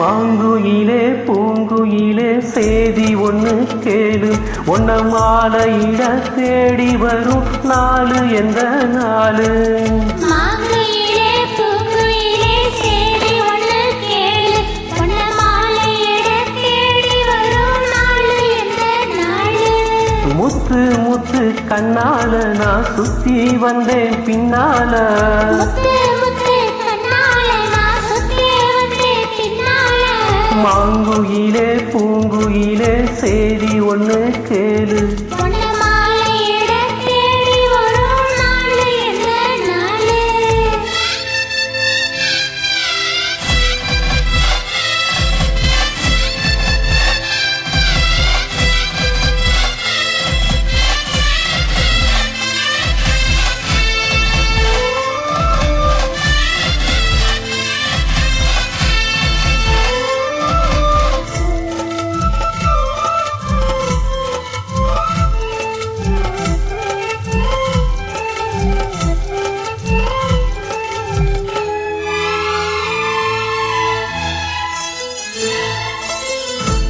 மாங்குயிலே பூங்குயிலே சேதி ஒன்று கேளு, ஒன்ன மாலையிட தேடி வரும் நாளு எந்த நாளு. முத்து முத்து கண்ணால நான் சுத்தி வந்தேன் பின்னால. மாங்குயிலே பூங்குயிலே சேதி ஒன்று கேளு.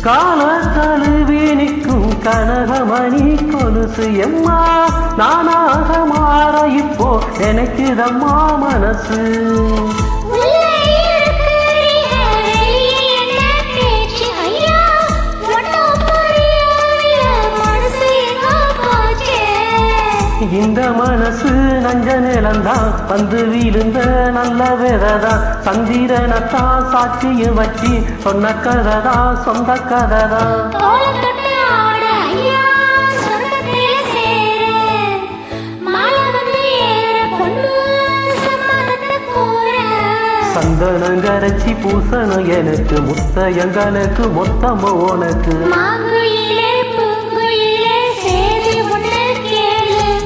கால தழுவி நிற்கும் கனகமணி கொலுசு எம்மா, நானாக மாற இப்போ எனக்குதம்மா மனசு. இந்த மனசு நஞ்ச நிலந்தான் வந்து விழுந்த நல்ல வேததான், சந்திரனத்தான் சாட்சியும் வச்சு சொன்ன கதைதான் சொந்த கதைதான். சந்தனம் கரைச்சி பூசணும் எனக்கு, முத்தையங்களுக்கு மொத்தமோ உனக்கு.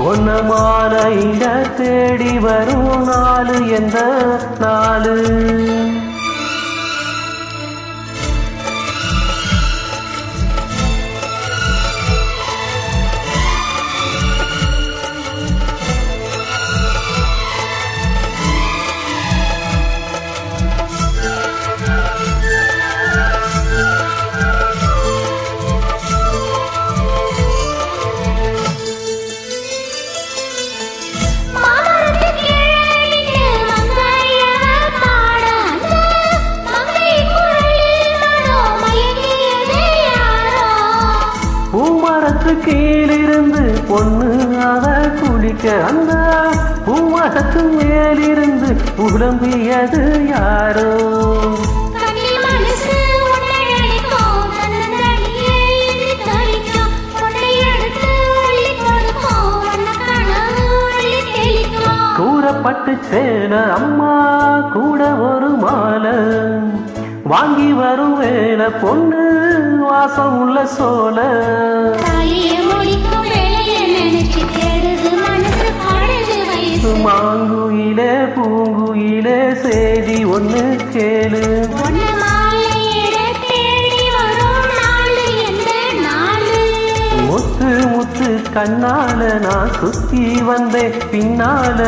ஒன்ன மாலையிட தேடி வரும் நாளு எந்த நாளு. கீழிருந்து பொண்ணு அவ குளிக்க, அந்த பூமரத்து மேலிருந்து புலம்பியது யாரோ. கூறப்பட்டு சேல அம்மா கூட ஒரு மாலை வாங்கி வரும் வேல பொண்ணு வாசம் உள்ள சோல. மாங்குயிலே பூங்குயிலே சேதி ஒன்று கேளு. முத்து முத்து கண்ணால நான் சுத்தி வந்தேன் பின்னால.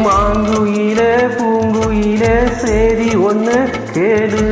மாங்குயிலே பூங்குயிலே சேதி ஒன்று கேளு.